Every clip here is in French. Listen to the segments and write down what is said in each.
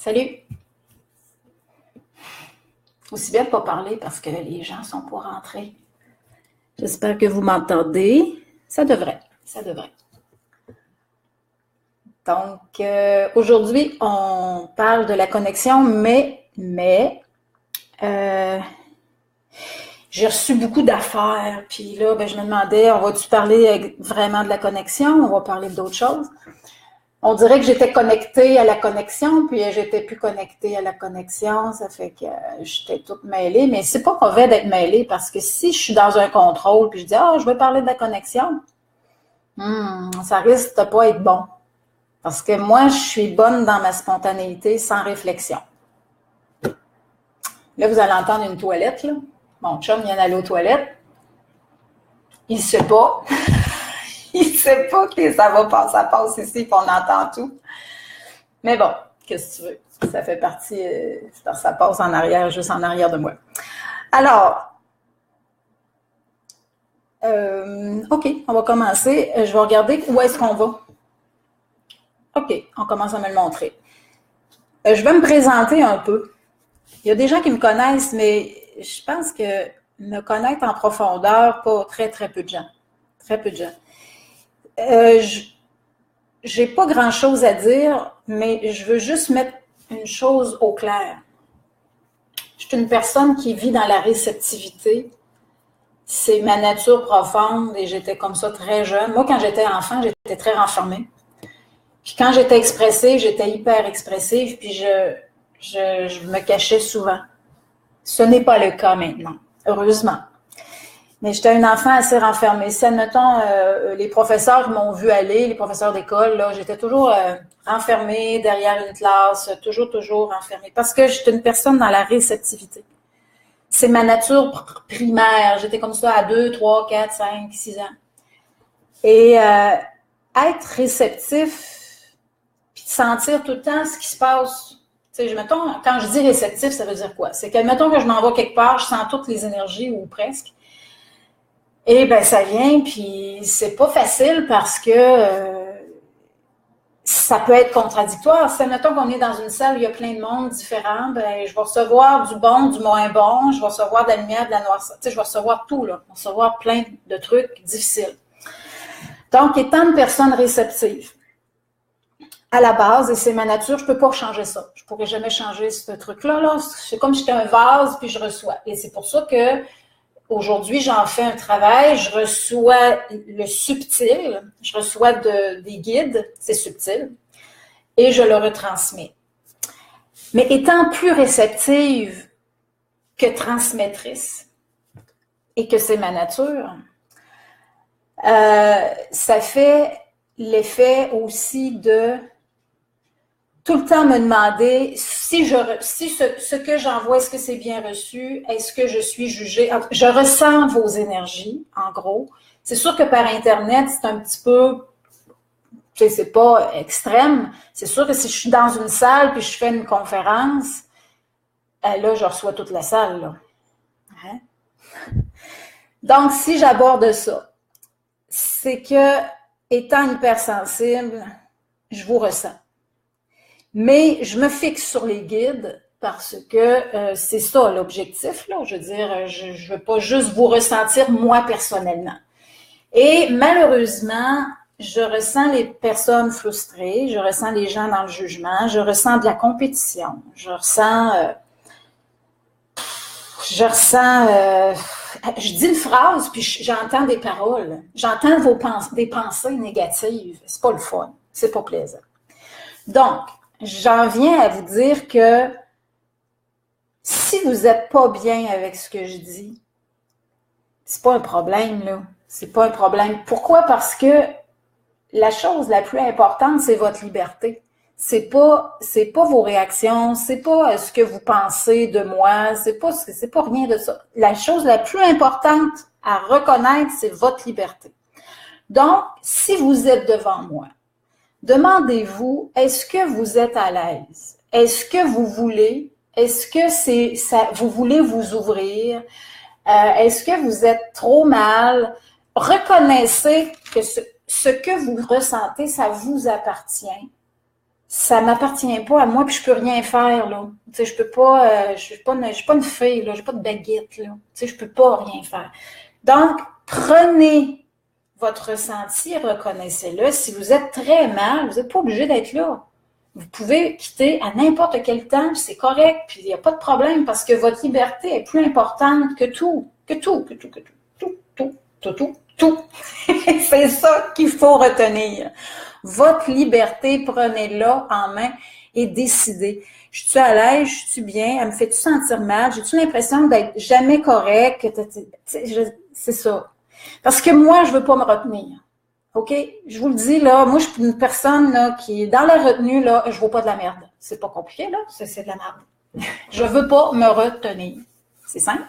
Salut! Aussi bien de ne pas parler parce que les gens ne sont pas rentrés. J'espère que vous m'entendez. Ça devrait. Donc, aujourd'hui, on parle de la connexion, mais j'ai reçu beaucoup d'affaires. Puis là, je me demandais, on va-tu parler vraiment de la connexion? On va parler d'autres choses. On dirait que j'étais connectée à la connexion, puis j'étais plus connectée à la connexion. Ça fait que j'étais toute mêlée. Mais c'est pas mauvais d'être mêlée parce que si je suis dans un contrôle, puis je dis, je vais parler de la connexion, ça risque de pas être bon. Parce que moi, je suis bonne dans ma spontanéité sans réflexion. Là, vous allez entendre une toilette, là. Mon chum vient d'aller aux toilettes. Il sait pas. Il sait pas que ça passe ici, puis on entend tout. Mais bon, qu'est-ce que tu veux? Ça fait partie, ça passe en arrière, juste en arrière de moi. Alors, OK, on va commencer. Je vais regarder où est-ce qu'on va. OK, on commence à me le montrer. Je vais me présenter un peu. Il y a des gens qui me connaissent, mais je pense que me connaître en profondeur, pas très, très peu de gens. Très peu de gens. J'ai pas grand-chose à dire, mais je veux juste mettre une chose au clair. Je suis une personne qui vit dans la réceptivité. C'est ma nature profonde et j'étais comme ça très jeune. Moi, quand j'étais enfant, j'étais très renfermée. Puis quand j'étais expressive, j'étais hyper expressive, puis je me cachais souvent. Ce n'est pas le cas maintenant, heureusement. Mais j'étais une enfant assez renfermée. Si, admettons, les professeurs m'ont vu aller, les professeurs d'école, là, j'étais toujours renfermée derrière une classe, toujours renfermée. Parce que j'étais une personne dans la réceptivité. C'est ma nature primaire. J'étais comme ça à 2, 3, 4, 5, 6 ans. Et être réceptif, puis de sentir tout le temps ce qui se passe. Tu sais, mettons, quand je dis réceptif, ça veut dire quoi? C'est que, mettons que je m'en vais quelque part, je sens toutes les énergies, ou presque. Et ça vient, puis c'est pas facile parce que ça peut être contradictoire. Si, mettons qu'on est dans une salle où il y a plein de monde différent, je vais recevoir du bon, du moins bon, je vais recevoir de la lumière, de la noirceur. Tu sais, je vais recevoir tout, là. Je vais recevoir plein de trucs difficiles. Donc, étant une personne réceptive, à la base, et c'est ma nature, je peux pas changer ça. Je pourrais jamais changer ce truc-là, là. C'est comme si j'étais un vase, puis je reçois. Et c'est pour ça que aujourd'hui, j'en fais un travail, je reçois le subtil, je reçois des guides, c'est subtil, et je le retransmets. Mais étant plus réceptive que transmettrice, et que c'est ma nature, ça fait l'effet aussi de tout le temps me demander si ce que j'envoie, est-ce que c'est bien reçu? Est-ce que je suis jugée? Je ressens vos énergies, en gros. C'est sûr que par Internet, c'est un petit peu, tu sais, c'est pas extrême. C'est sûr que si je suis dans une salle puis je fais une conférence, là, je reçois toute la salle, là. Hein? Donc, si j'aborde ça, c'est que, étant hypersensible, je vous ressens. Mais je me fixe sur les guides parce que c'est ça l'objectif, là. Je veux dire, je ne veux pas juste vous ressentir moi personnellement. Et malheureusement, je ressens les personnes frustrées, je ressens les gens dans le jugement, je ressens de la compétition, je dis une phrase puis j'entends des paroles, j'entends des pensées négatives. C'est pas le fun, c'est pas plaisant. Donc, j'en viens à vous dire que si vous n'êtes pas bien avec ce que je dis, c'est pas un problème, là. C'est pas un problème. Pourquoi? Parce que la chose la plus importante, c'est votre liberté. C'est pas vos réactions, c'est pas ce que vous pensez de moi, c'est pas rien de ça. La chose la plus importante à reconnaître, c'est votre liberté. Donc, si vous êtes devant moi, demandez-vous, est-ce que vous êtes à l'aise? Est-ce que vous voulez? Est-ce que vous voulez vous ouvrir? Est-ce que vous êtes trop mal? Reconnaissez que ce que vous ressentez, ça vous appartient. ça m'appartient pas à moi, puis je peux rien faire, là. Tu sais, je peux pas, je suis pas une fille, là, j'ai pas de baguette, là. Tu sais, je peux pas rien faire. Donc, prenez votre ressenti, reconnaissez-le. Si vous êtes très mal, vous n'êtes pas obligé d'être là. Vous pouvez quitter à n'importe quel temps, c'est correct, puis il n'y a pas de problème, parce que votre liberté est plus importante que tout, tout. C'est ça qu'il faut retenir. Votre liberté, prenez-la en main et décidez. Je suis à l'aise, je suis bien, elle me fait-tu sentir mal, j'ai-tu l'impression d'être jamais correct, c'est ça. Parce que moi, je veux pas me retenir. OK? Je vous le dis, là, moi, je suis une personne là, qui est dans la retenue, là, je vaux pas de la merde. C'est pas compliqué, là, c'est de la merde. Je veux pas me retenir. C'est simple.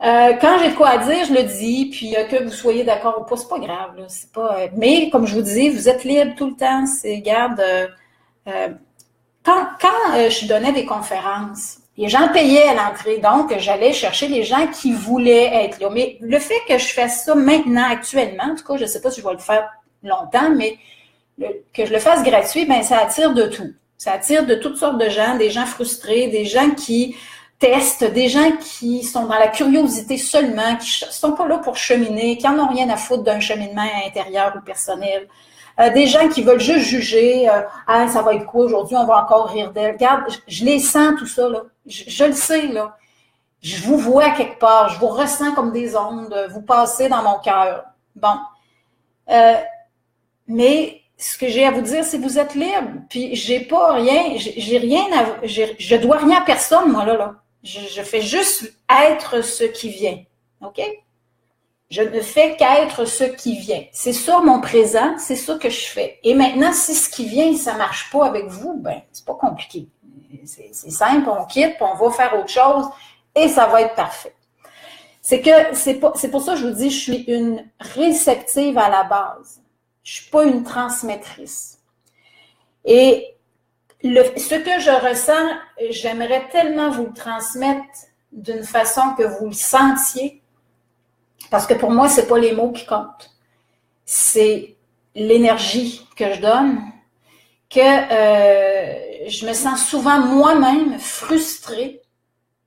Quand j'ai de quoi à dire, je le dis, puis que vous soyez d'accord ou pas, c'est pas grave, là, c'est pas. Mais comme je vous dis, vous êtes libre tout le temps. C'est, regarde, quand je donnais des conférences, les gens payaient à l'entrée, donc j'allais chercher les gens qui voulaient être là. Mais le fait que je fasse ça maintenant, actuellement, en tout cas, je ne sais pas si je vais le faire longtemps, mais que je le fasse gratuit, ben ça attire de tout. Ça attire de toutes sortes de gens, des gens frustrés, des gens qui testent, des gens qui sont dans la curiosité seulement, qui ne sont pas là pour cheminer, qui n'en ont rien à foutre d'un cheminement intérieur ou personnel. Des gens qui veulent juste juger, ah, ça va être quoi aujourd'hui, on va encore rire d'elle. Regarde, je les sens tout ça, là. Je le sais, là. Je vous vois quelque part, je vous ressens comme des ondes, vous passez dans mon cœur. Bon. Mais ce que j'ai à vous dire, c'est que vous êtes libre. Puis j'ai pas rien, j'ai rien à, je dois rien à personne, moi, là. Je fais juste être ce qui vient. OK? Je ne fais qu'être ce qui vient. C'est ça mon présent, c'est ça que je fais. Et maintenant, si ce qui vient, ça marche pas avec vous, ben, c'est pas compliqué. C'est simple, on quitte, puis on va faire autre chose, et ça va être parfait. C'est pour ça que je vous dis, je suis une réceptive à la base. Je suis pas une transmettrice. Et ce que je ressens, j'aimerais tellement vous le transmettre d'une façon que vous le sentiez. Parce que pour moi, c'est pas les mots qui comptent. C'est l'énergie que je donne, que je me sens souvent moi-même frustrée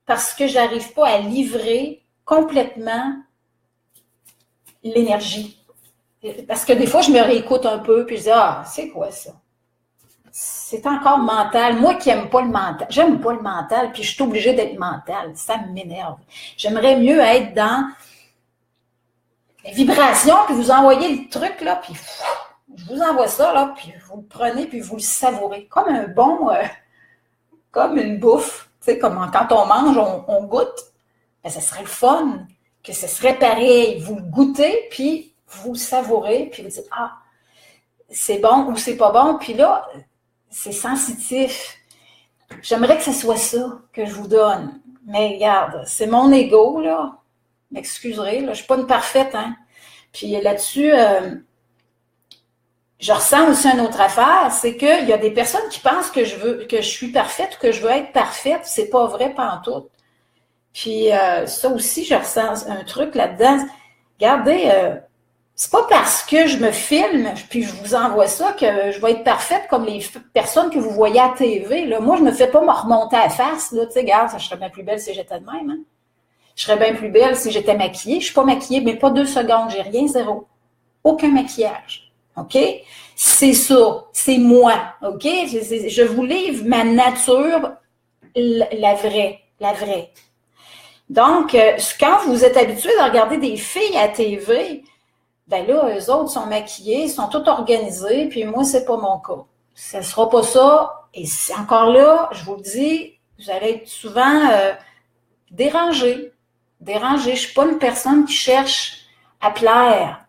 parce que j'arrive pas à livrer complètement l'énergie. Parce que des fois, je me réécoute un peu puis je dis, ah, c'est quoi ça? C'est encore mental. Moi qui n'aime pas le mental, j'aime pas le mental, puis je suis obligée d'être mentale. Ça m'énerve. J'aimerais mieux être dans les vibrations, puis vous envoyez le truc, là, puis je vous envoie ça, là, puis vous le prenez, puis vous le savourez. Comme un bon, comme une bouffe. Tu sais, comme quand on mange, on goûte. Ben, ça serait le fun que ce serait pareil. Vous le goûtez, puis vous le savourez, puis vous dites, ah, c'est bon ou c'est pas bon. Puis là, c'est sensitif. J'aimerais que ce soit ça que je vous donne. Mais regarde, c'est mon ego, là. M'excuserez, là, je suis pas une parfaite, hein. Puis là-dessus, je ressens aussi une autre affaire, c'est qu'il y a des personnes qui pensent que je suis parfaite ou que je veux être parfaite. C'est pas vrai pantoute. Puis ça aussi, je ressens un truc là-dedans. Regardez, c'est pas parce que je me filme puis je vous envoie ça que je vais être parfaite comme les personnes que vous voyez à la TV. Là. Moi, je me fais pas me remonter à la face. Là. Tu sais, regarde, je serais bien plus belle si j'étais de même. Hein? Je serais bien plus belle si j'étais maquillée. Je suis pas maquillée, mais pas 2 secondes. J'ai rien, zéro. Aucun maquillage. OK? C'est ça. C'est moi. OK? Je vous livre ma nature, la vraie. La vraie. Donc, quand vous êtes habitué à regarder des filles à TV, ben là, eux autres sont maquillés, sont tous organisés, puis moi, c'est pas mon cas. Ça sera pas ça. Et encore là, je vous le dis, vous allez être souvent dérangé. Je suis pas une personne qui cherche à plaire,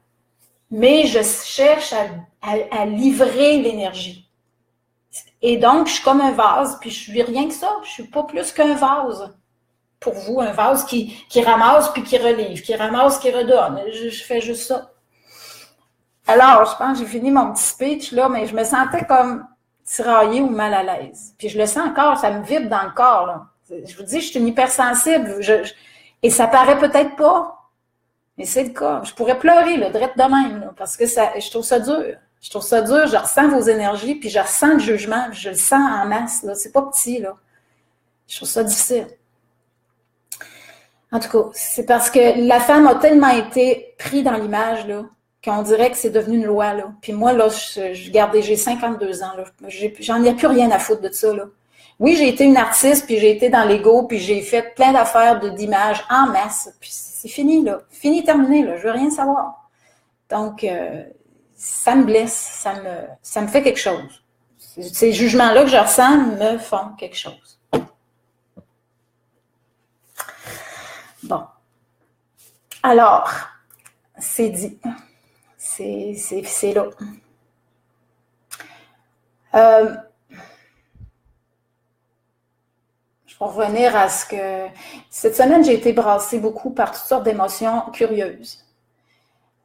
mais je cherche à livrer l'énergie. Et donc, je suis comme un vase, puis je suis rien que ça. Je suis pas plus qu'un vase. Pour vous, un vase qui ramasse puis qui relivre, qui ramasse, qui redonne. Je fais juste ça. Alors, je pense que j'ai fini mon petit speech, là, mais je me sentais comme tiraillée ou mal à l'aise. Puis je le sens encore, ça me vibre dans le corps, là. Je vous dis, je suis une hypersensible. Et ça paraît peut-être pas, mais c'est le cas. Je pourrais pleurer, là, direct de même, là, parce que je trouve ça dur. Je trouve ça dur, je ressens vos énergies, puis je ressens le jugement, je le sens en masse, là. C'est pas petit, là. Je trouve ça difficile. En tout cas, c'est parce que la femme a tellement été prise dans l'image, là, qu'on dirait que c'est devenu une loi, là. Puis moi, là, j'ai 52 ans, là. J'en ai plus rien à foutre de ça, là. Oui, j'ai été une artiste, puis j'ai été dans l'ego, puis j'ai fait plein d'affaires d'images en masse. Puis c'est fini, là. Fini, terminé, là. Je veux rien savoir. Donc, ça me blesse, ça me fait quelque chose. Ces jugements-là que je ressens me font quelque chose. Bon. Alors, c'est dit. C'est là. Je vais revenir à ce que... Cette semaine, j'ai été brassée beaucoup par toutes sortes d'émotions curieuses.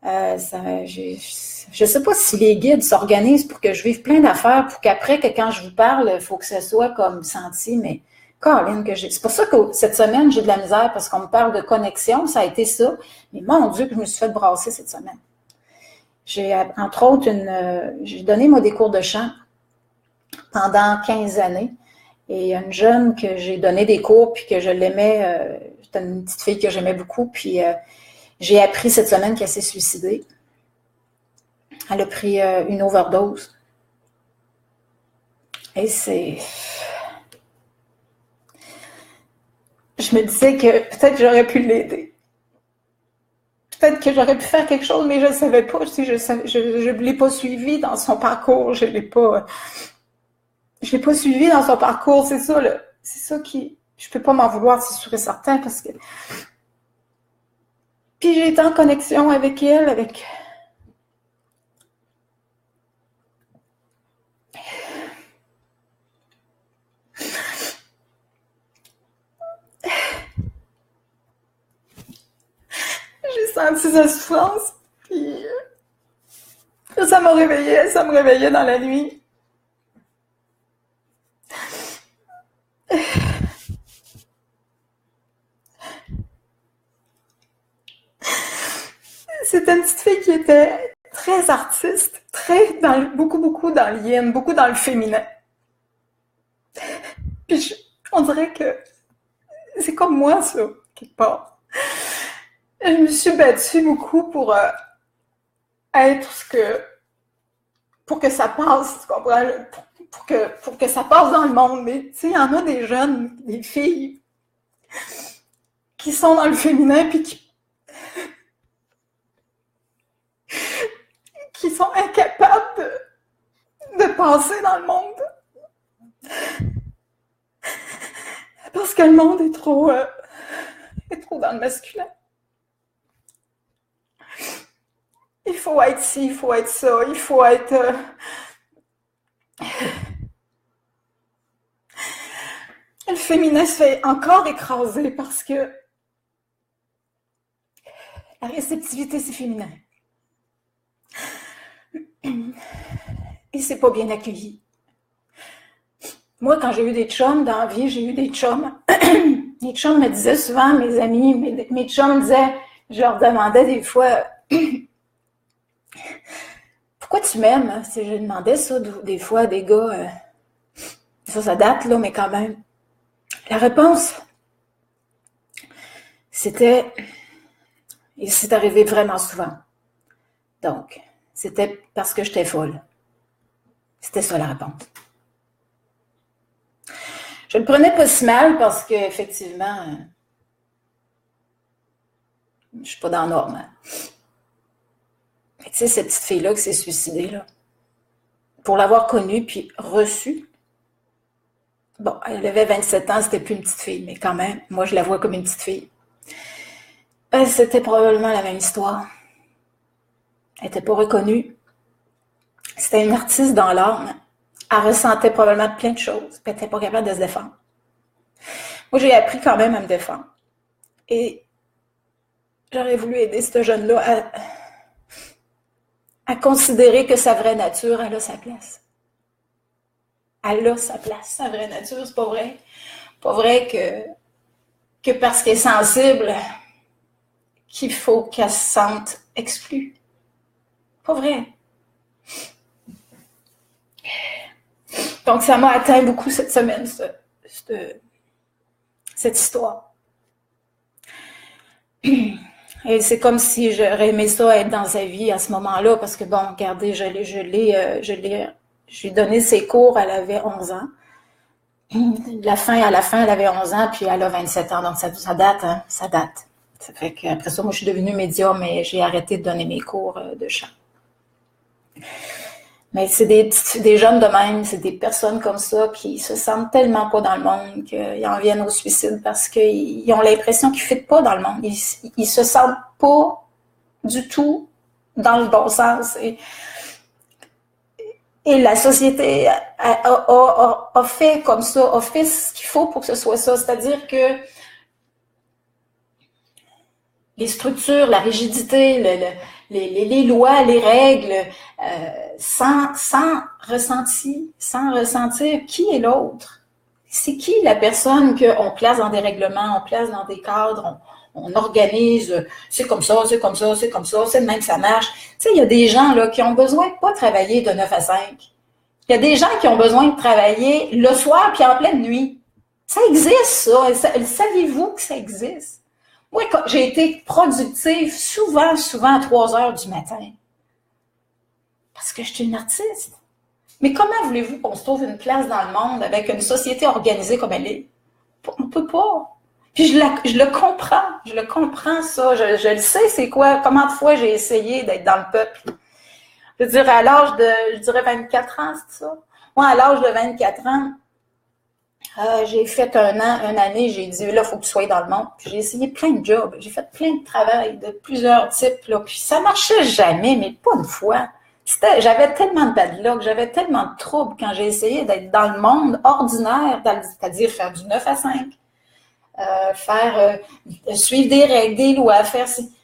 Je ne sais pas si les guides s'organisent pour que je vive plein d'affaires, pour qu'après, que quand je vous parle, il faut que ce soit comme senti, mais Caroline, c'est pour ça que cette semaine, j'ai de la misère, parce qu'on me parle de connexion, ça a été ça, mais mon Dieu, que je me suis fait brasser cette semaine. J'ai, entre autres, j'ai donné, moi, des cours de chant pendant 15 années, et il y a une jeune que j'ai donné des cours, puis que je l'aimais, c'était une petite fille que j'aimais beaucoup, puis j'ai appris cette semaine qu'elle s'est suicidée. Elle a pris une overdose. Et c'est... Je me disais que peut-être que j'aurais pu l'aider. Peut-être que j'aurais pu faire quelque chose, mais je ne savais pas. Si je ne l'ai pas suivi dans son parcours. Je ne l'ai pas suivi dans son parcours. C'est ça, là. C'est ça qui... Je ne peux pas m'en vouloir, c'est sûr et certain, parce que... Puis j'ai été en connexion avec elle, avec... J'ai senti sa souffrance, puis ça me réveillait dans la nuit. C'était une petite fille qui était très artiste, beaucoup dans le yin, beaucoup dans le féminin. Puis on dirait que c'est comme moi, ça, quelque part. Je me suis battue beaucoup pour être pour que ça passe, tu comprends? Pour que ça passe dans le monde. Mais tu sais, il y en a des jeunes, des filles qui sont dans le féminin puis qui sont incapables de passer dans le monde. Parce que le monde est trop dans le masculin. Il faut être ci, il faut être ça, il faut être... Le féminin se fait encore écraser parce que la réceptivité, c'est féminin. Et c'est pas bien accueilli. Moi, quand j'ai eu des chums dans la vie, j'ai eu des chums. Les chums me disaient souvent, mes amis, mes chums me disaient, je leur demandais des fois, pourquoi tu m'aimes? Je demandais ça des fois à des gars, ça date là, mais quand même. La réponse, c'était, et c'est arrivé vraiment souvent. Donc, c'était parce que j'étais folle. C'était ça la réponse. Je le prenais pas si mal parce que effectivement, je suis pas dans la norme. Hein. Mais tu sais, cette petite fille-là qui s'est suicidée, là, pour l'avoir connue puis reçue, bon, elle avait 27 ans, c'était plus une petite fille, mais quand même, moi je la vois comme une petite fille. C'était probablement la même histoire. Elle n'était pas reconnue. C'était une artiste dans l'âme. Elle ressentait probablement plein de choses, puis elle n'était pas capable de se défendre. Moi, j'ai appris quand même à me défendre. Et j'aurais voulu aider ce jeune-là à considérer que sa vraie nature, elle a sa place. Elle a sa place, sa vraie nature, c'est pas vrai. Pas vrai que parce qu'elle est sensible, qu'il faut qu'elle se sente exclue. Pas vrai. Donc, ça m'a atteint beaucoup cette semaine, cette histoire. Et c'est comme si j'aurais aimé ça être dans sa vie à ce moment-là, parce que bon, regardez, j'ai donné ses cours, elle avait 11 ans. À la fin, elle avait 11 ans, puis elle a 27 ans, donc ça date, hein, ça date. Ça fait qu'après ça, moi, je suis devenue médium, mais j'ai arrêté de donner mes cours de chant. Mais c'est des jeunes de même, c'est des personnes comme ça qui se sentent tellement pas dans le monde qu'ils en viennent au suicide parce qu'ils ont l'impression qu'ils ne fitent pas dans le monde. Ils se sentent pas du tout dans le bon sens. Et la société a fait comme ça, a fait ce qu'il faut pour que ce soit ça. C'est-à-dire que les structures, la rigidité, les lois, les règles, sans ressentir qui est l'autre. C'est qui la personne qu'on place dans des règlements, on place dans des cadres, on organise, c'est comme ça, c'est comme ça, c'est comme ça, c'est de même que ça marche. Tu sais, il y a des gens là qui ont besoin de pas travailler de 9 à 5. Il y a des gens qui ont besoin de travailler le soir puis en pleine nuit. Ça existe, ça. Saviez-vous que ça existe? Moi, j'ai été productive souvent à 3 heures du matin. Parce que je suis une artiste. Mais comment voulez-vous qu'on se trouve une place dans le monde avec une société organisée comme elle est? On ne peut pas. Puis je le comprends ça. Je le sais, c'est quoi, combien de fois j'ai essayé d'être dans le peuple. Je veux dire, à l'âge de, je dirais 24 ans, c'est ça? Moi, à l'âge de 24 ans, j'ai fait une année, j'ai dit, là, il faut que tu sois dans le monde. Puis j'ai essayé plein de jobs, j'ai fait plein de travail de plusieurs types, là. Puis ça marchait jamais, mais pas une fois. J'avais tellement de bad luck, j'avais tellement de troubles quand j'ai essayé d'être dans le monde ordinaire, c'est-à-dire faire du 9 à 5, suivre des règles, des lois,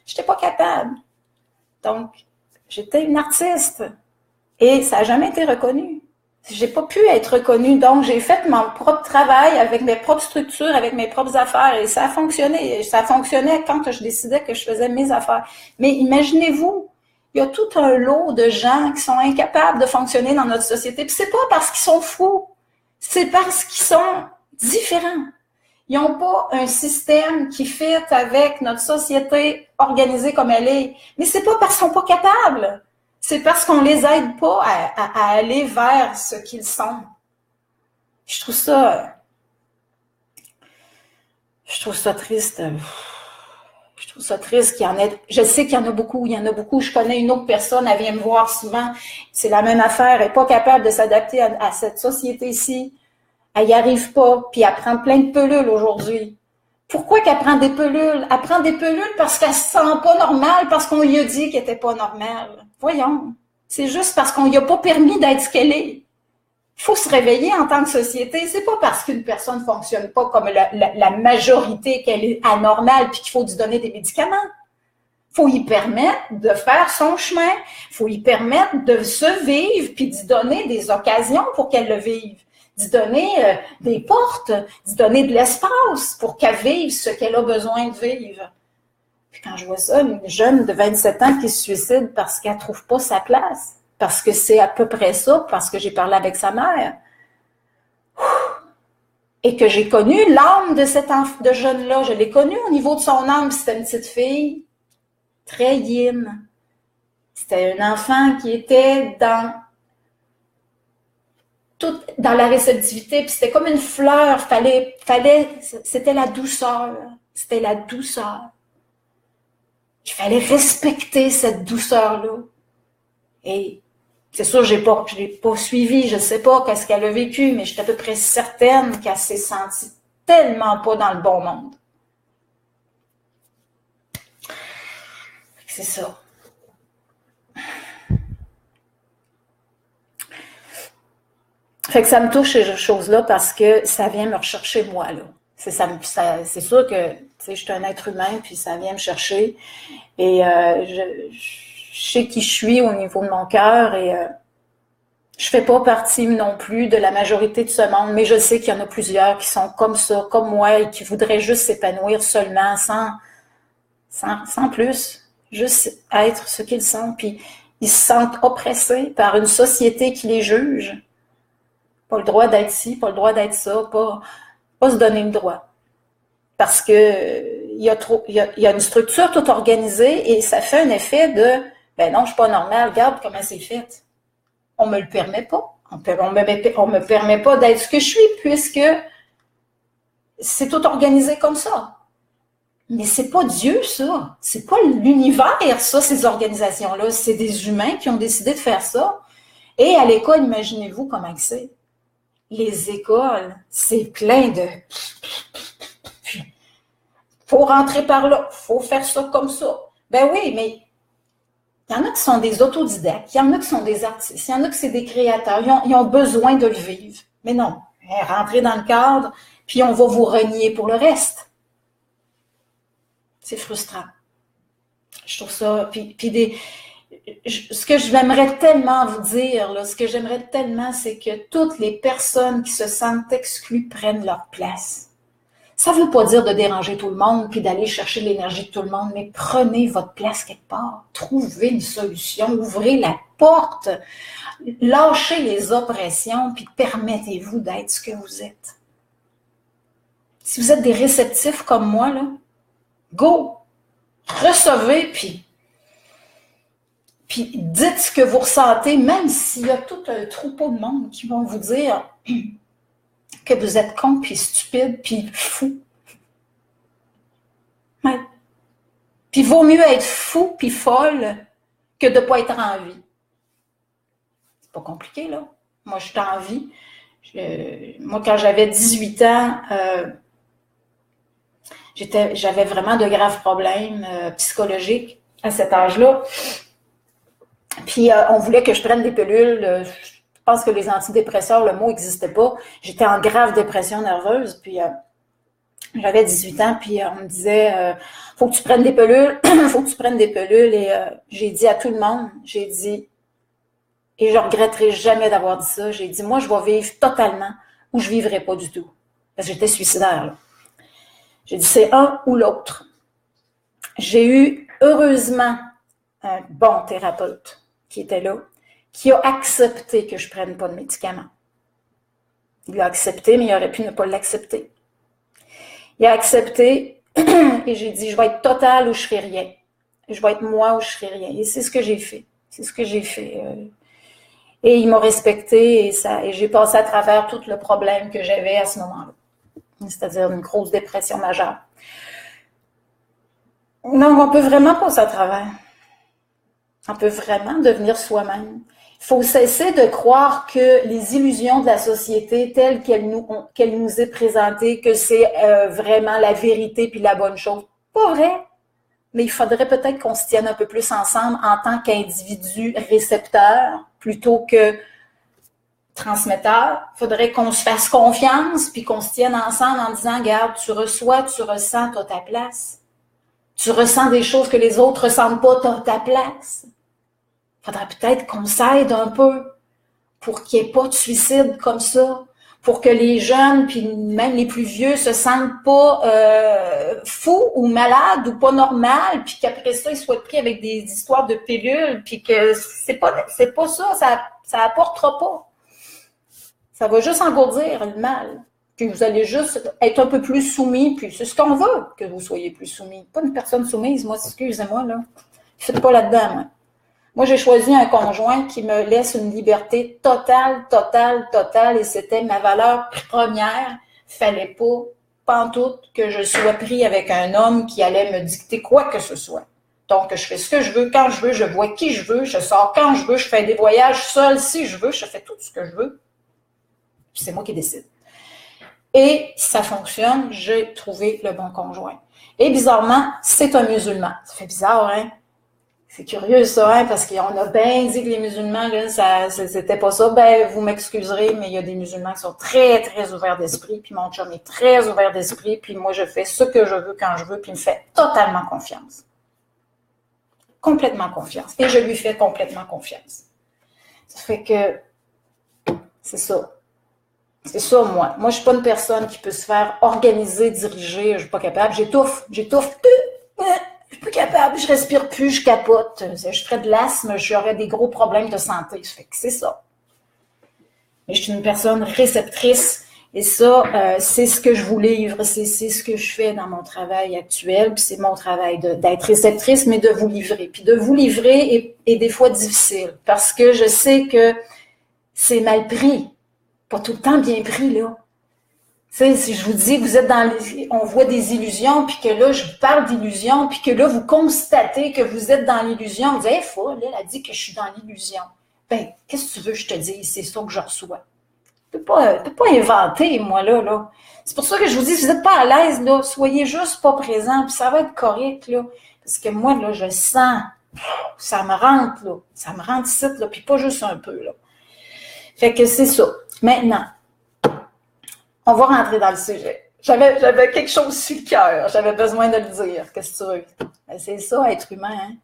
j'étais pas capable. Donc, j'étais une artiste et ça n'a jamais été reconnu. J'ai pas pu être reconnue, donc j'ai fait mon propre travail avec mes propres structures, avec mes propres affaires, et ça a fonctionné. Ça fonctionnait quand je décidais que je faisais mes affaires. Mais imaginez-vous, il y a tout un lot de gens qui sont incapables de fonctionner dans notre société. Puis c'est pas parce qu'ils sont fous, c'est parce qu'ils sont différents. Ils n'ont pas un système qui fit avec notre société organisée comme elle est. Mais c'est pas parce qu'ils sont pas capables. C'est parce qu'on les aide pas à aller vers ce qu'ils sont. Je trouve ça triste. Je trouve ça triste qu'il y en ait. Je sais qu'il y en a beaucoup. Je connais une autre personne, elle vient me voir souvent. C'est la même affaire. Elle n'est pas capable de s'adapter à cette société-ci. Elle n'y arrive pas. Puis elle prend plein de pelules aujourd'hui. Pourquoi qu'elle prend des pelules? Elle prend des pelules parce qu'elle se sent pas normale, parce qu'on lui a dit qu'elle n'était pas normale. Voyons. C'est juste parce qu'on lui a pas permis d'être ce qu'elle est. Il faut se réveiller en tant que société. C'est pas parce qu'une personne fonctionne pas comme la majorité qu'elle est anormale puis qu'il faut lui donner des médicaments. Il faut lui permettre de faire son chemin. Il faut lui permettre de se vivre puis d'y donner des occasions pour qu'elle le vive. D'y donner des portes, d'y donner de l'espace pour qu'elle vive ce qu'elle a besoin de vivre. Puis quand je vois ça, une jeune de 27 ans qui se suicide parce qu'elle ne trouve pas sa place, parce que c'est à peu près ça, parce que j'ai parlé avec sa mère, et que j'ai connu l'âme de cette de jeune-là, je l'ai connue au niveau de son âme, c'était une petite fille très yin. C'était un enfant qui était dans la réceptivité, puis c'était comme une fleur, c'était la douceur, c'était la douceur. Il fallait respecter cette douceur-là. Et c'est sûr, je l'ai pas suivi, je ne sais pas qu'est-ce qu'elle a vécu, mais je suis à peu près certaine qu'elle s'est sentie tellement pas dans le bon monde. C'est ça. Fait que ça me touche ces choses-là parce que ça vient me rechercher moi, là. C'est sûr que je suis un être humain, puis ça vient me chercher. Et je sais qui je suis au niveau de mon cœur et je fais pas partie non plus de la majorité de ce monde, mais je sais qu'il y en a plusieurs qui sont comme ça, comme moi, et qui voudraient juste s'épanouir seulement, sans plus, juste être ce qu'ils sont. Puis ils se sentent oppressés par une société qui les juge. Pas le droit d'être ci, pas le droit d'être ça, pas se donner le droit. Parce que il y a une structure toute organisée et ça fait un effet de ben non, je suis pas normale, regarde comment c'est fait. On me le permet pas. On me permet pas d'être ce que je suis puisque c'est tout organisé comme ça. Mais c'est pas Dieu, ça. C'est pas l'univers, ça, ces organisations-là. C'est des humains qui ont décidé de faire ça. Et à l'école, imaginez-vous comment c'est. Les écoles, c'est plein de... Faut rentrer par là, faut faire ça comme ça. Ben oui, mais il y en a qui sont des autodidactes, il y en a qui sont des artistes, il y en a qui sont des créateurs, ils ont besoin de le vivre. Mais non, rentrez dans le cadre, puis on va vous renier pour le reste. C'est frustrant. Je trouve ça... ce que j'aimerais tellement vous dire, là, ce que j'aimerais tellement, c'est que toutes les personnes qui se sentent exclues prennent leur place. Ça ne veut pas dire de déranger tout le monde puis d'aller chercher l'énergie de tout le monde, mais prenez votre place quelque part. Trouvez une solution, ouvrez la porte, lâchez les oppressions puis permettez-vous d'être ce que vous êtes. Si vous êtes des réceptifs comme moi, là, go! Recevez puis dites ce que vous ressentez, même s'il y a tout un troupeau de monde qui vont vous dire que vous êtes con, puis stupide, puis fou. Ouais. Puis vaut mieux être fou, puis folle, que de ne pas être en vie. C'est pas compliqué, là. Moi, je suis en vie. Moi, quand j'avais 18 ans, j'avais vraiment de graves problèmes psychologiques à cet âge-là. Puis, on voulait que je prenne des pilules. Je pense que les antidépresseurs, le mot n'existait pas. J'étais en grave dépression nerveuse, puis j'avais 18 ans, puis on me disait faut que tu prennes des pilules, faut que tu prennes des pilules, et j'ai dit à tout le monde, j'ai dit, et je regretterai jamais d'avoir dit ça, j'ai dit, moi, je vais vivre totalement ou je vivrai pas du tout. Parce que j'étais suicidaire, là. J'ai dit, c'est un ou l'autre. J'ai eu, heureusement, un bon thérapeute qui était là, qui a accepté que je ne prenne pas de médicaments. Il l'a accepté, mais il aurait pu ne pas l'accepter. Il a accepté et j'ai dit, je vais être totale ou je ne ferai rien. Je vais être moi ou je ne ferai rien. Et c'est ce que j'ai fait. C'est ce que j'ai fait. Et il m'a respecté et j'ai passé à travers tout le problème que j'avais à ce moment-là. C'est-à-dire une grosse dépression majeure. Donc, on peut vraiment passer à travers. On peut vraiment devenir soi-même. Il faut cesser de croire que les illusions de la société telles qu'elle nous est présentée, que c'est vraiment la vérité puis la bonne chose. Pas vrai. Mais il faudrait peut-être qu'on se tienne un peu plus ensemble en tant qu'individu récepteur plutôt que transmetteur. Il faudrait qu'on se fasse confiance puis qu'on se tienne ensemble en disant, regarde, tu reçois, tu ressens, tu as ta place. Tu ressens des choses que les autres ne ressentent pas, tu as ta place. Il faudrait peut-être qu'on s'aide un peu pour qu'il n'y ait pas de suicide comme ça, pour que les jeunes, puis même les plus vieux, se sentent pas fous ou malades ou pas normales, puis qu'après ça, ils soient pris avec des histoires de pilules, puis que c'est pas ça apportera pas. Ça va juste engourdir le mal. Puis vous allez juste être un peu plus soumis, puis c'est ce qu'on veut, que vous soyez plus soumis. Pas une personne soumise, moi, excusez-moi, là. Faites pas là-dedans, moi. Moi, j'ai choisi un conjoint qui me laisse une liberté totale, et c'était ma valeur première. Fallait pas, pantoute, que je sois pris avec un homme qui allait me dicter quoi que ce soit. Donc, je fais ce que je veux, quand je veux, je vois qui je veux, je sors quand je veux, je fais des voyages seul si je veux, je fais tout ce que je veux. Puis c'est moi qui décide. Et ça fonctionne, j'ai trouvé le bon conjoint. Et bizarrement, c'est un musulman. Ça fait bizarre, hein? C'est curieux ça, hein, parce qu'on a bien dit que les musulmans, là, c'était pas ça. Ben, vous m'excuserez, mais il y a des musulmans qui sont très, très ouverts d'esprit, puis mon chum est très ouvert d'esprit, puis moi, je fais ce que je veux quand je veux, puis il me fait totalement confiance. Complètement confiance. Et je lui fais complètement confiance. Ça fait que c'est ça. C'est ça, moi. Moi, je suis pas une personne qui peut se faire organiser, diriger. Je suis pas capable. J'étouffe. Je suis plus capable. Je respire plus. Je capote. Je ferais de l'asthme. J'aurais des gros problèmes de santé. Ça fait que c'est ça. mais je suis une personne réceptrice. Et ça, c'est ce que je vous livre, c'est ce que je fais dans mon travail actuel, puis c'est mon travail d'être réceptrice, mais de vous livrer. Puis de vous livrer est des fois difficile, parce que je sais que c'est mal pris, pas tout le temps bien pris, là. Tu sais, si je vous dis que vous êtes on voit des illusions, puis que là, je vous parle d'illusions, puis que là, vous constatez que vous êtes dans l'illusion, vous dites, hey, folle, elle a dit que je suis dans l'illusion. Ben, qu'est-ce que tu veux que je te dise? C'est ça que je reçois. Je peux pas inventer, moi, là. C'est pour ça que je vous dis, si vous n'êtes pas à l'aise, là, soyez juste pas présent, puis ça va être correct, là. Parce que moi, là, je sens, ça me rentre, là. Ça me rentre ici, là, puis pas juste un peu, là. Fait que c'est ça. Maintenant, on va rentrer dans le sujet. J'avais quelque chose sur le cœur. J'avais besoin de le dire. Qu'est-ce que tu veux? Ben, c'est ça, être humain, hein?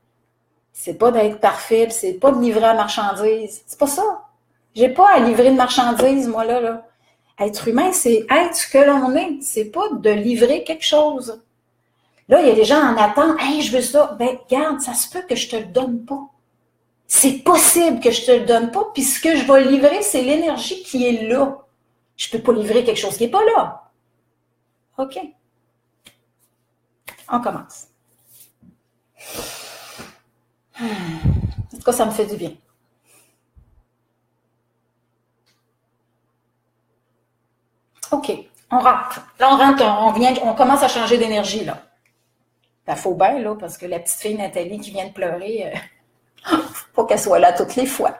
C'est pas d'être parfait, c'est pas de livrer la marchandise. C'est pas ça. J'ai pas à livrer de marchandise, moi, là. Être humain, c'est être ce que l'on est. C'est pas de livrer quelque chose. Là, il y a des gens en attente. Hey, je veux ça. Ben, regarde, ça se peut que je te le donne pas. C'est possible que je te le donne pas, puis ce que je vais livrer, c'est l'énergie qui est là. Je peux pas livrer quelque chose qui est pas là. OK. On commence. En tout cas, ça me fait du bien. OK. On rentre. Là, on rentre, on commence à changer d'énergie, là. Ça faut bien, là, parce que la petite fille Nathalie qui vient de pleurer, faut pas qu'elle soit là toutes les fois.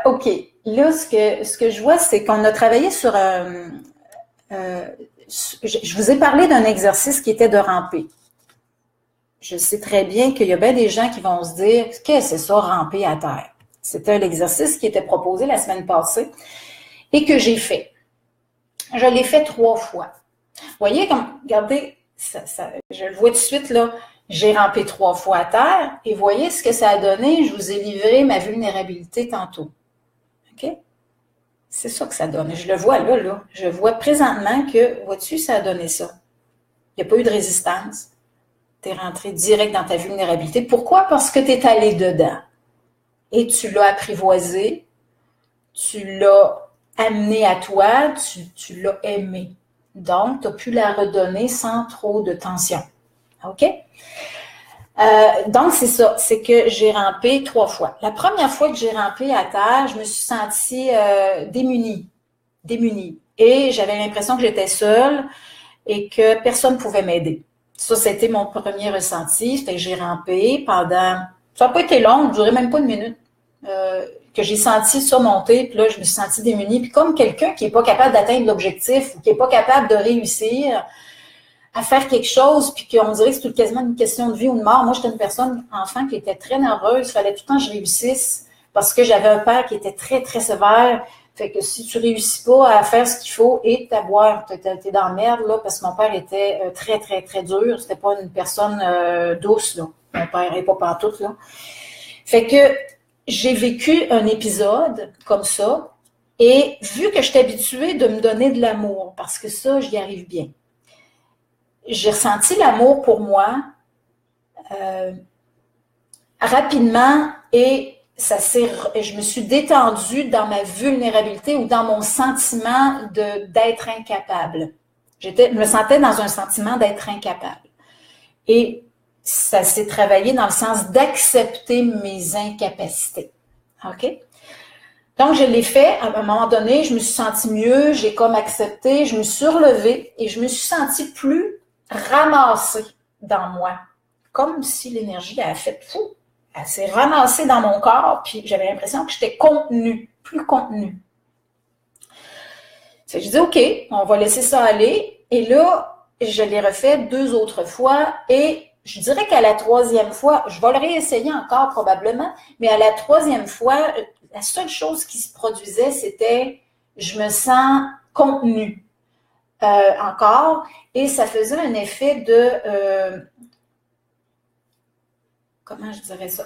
OK. Là, ce que je vois, c'est qu'on a travaillé sur... je vous ai parlé d'un exercice qui était de ramper. Je sais très bien qu'il y a bien des gens qui vont se dire « Qu'est-ce que c'est ça, ramper à terre? » C'était l'exercice qui était proposé la semaine passée et que j'ai fait. Je l'ai fait 3 fois. Vous voyez, regardez, je le vois tout de suite, là. J'ai rampé 3 fois à terre et voyez ce que ça a donné. Je vous ai livré ma vulnérabilité tantôt. OK? C'est ça que ça donne. Je le vois là. Je vois présentement que, vois-tu, ça a donné ça. Il n'y a pas eu de résistance. Tu es rentré direct dans ta vulnérabilité. Pourquoi? Parce que tu es allé dedans. Et tu l'as apprivoisé, tu l'as amené à toi, tu l'as aimé. Donc, tu as pu la redonner sans trop de tension. OK? Donc, c'est ça. C'est que j'ai rampé 3 fois. La première fois que j'ai rampé à terre, je me suis sentie démunie. Et j'avais l'impression que j'étais seule et que personne ne pouvait m'aider. Ça, c'était mon premier ressenti. C'était que j'ai rampé pendant... Ça n'a pas été long, ça ne durait même pas 1 minute. Que j'ai senti ça monter, puis là, je me suis sentie démunie. Puis comme quelqu'un qui n'est pas capable d'atteindre l'objectif ou qui n'est pas capable de réussir à faire quelque chose, puis qu'on dirait que c'est quasiment une question de vie ou de mort. Moi, j'étais une personne, enfant, qui était très nerveuse. Il fallait tout le temps que je réussisse parce que j'avais un père qui était très, très sévère. Fait que si tu réussis pas à faire ce qu'il faut et à boire, t'es dans la merde, là, parce que mon père était très, très, très dur. C'était pas une personne douce, là. Mon père n'est pas pantoute, là. Fait que j'ai vécu un épisode comme ça et vu que je suis habituée de me donner de l'amour, parce que ça, j'y arrive bien. J'ai ressenti l'amour pour moi rapidement et je me suis détendue dans ma vulnérabilité ou dans mon sentiment d'être incapable. Je me sentais dans un sentiment d'être incapable. Et ça s'est travaillé dans le sens d'accepter mes incapacités. OK? Donc, je l'ai fait. À un moment donné, je me suis sentie mieux, j'ai comme accepté, je me suis relevée et je me suis sentie plus ramassée dans moi. Comme si l'énergie a fait fou. Elle s'est ramassée dans mon corps, puis j'avais l'impression que j'étais contenue, plus contenue. Je dis, OK, on va laisser ça aller. Et là, je l'ai refait 2 autres fois et je dirais qu'à la 3e fois, je vais le réessayer encore probablement, mais à la 3e fois, la seule chose qui se produisait, c'était je me sens contenue encore et ça faisait un effet de... comment je dirais ça?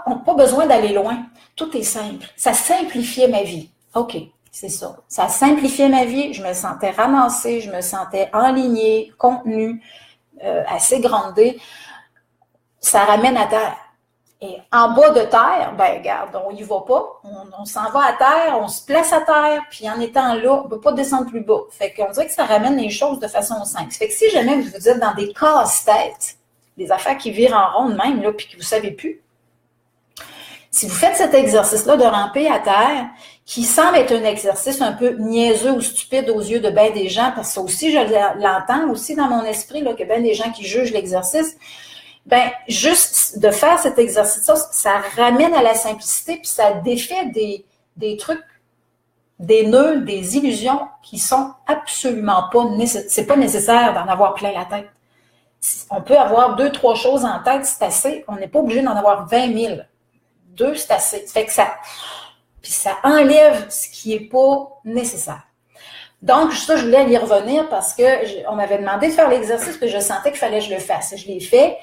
On n'a pas besoin d'aller loin. Tout est simple. Ça simplifiait ma vie. OK, c'est ça. Ça simplifiait ma vie. Je me sentais ramassée, je me sentais enlignée, contenue, assez grandée. Ça ramène à terre. Et en bas de terre, ben regarde, on y va pas, on s'en va à terre, on se place à terre, puis en étant là, on ne peut pas descendre plus bas. Fait qu'on dirait que ça ramène les choses de façon simple. Fait que si jamais vous êtes dans des casse-têtes, des affaires qui virent en ronde même, là, puis que vous ne savez plus, si vous faites cet exercice-là de ramper à terre, qui semble être un exercice un peu niaiseux ou stupide aux yeux de bien des gens, parce que ça aussi, je l'entends aussi dans mon esprit, là, que bien des gens qui jugent l'exercice, ben juste de faire cet exercice-là, ça ramène à la simplicité, puis ça défait des trucs, des nœuds, des illusions qui sont absolument pas nécessaires. C'est pas nécessaire d'en avoir plein la tête. On peut avoir 2, 3 choses en tête, c'est assez. On n'est pas obligé d'en avoir 20 000. 2, c'est assez. Ça fait que ça enlève ce qui n'est pas nécessaire. Donc, ça, je voulais y revenir parce qu'on m'avait demandé de faire l'exercice, puis je sentais qu'il fallait que je le fasse. Je l'ai fait.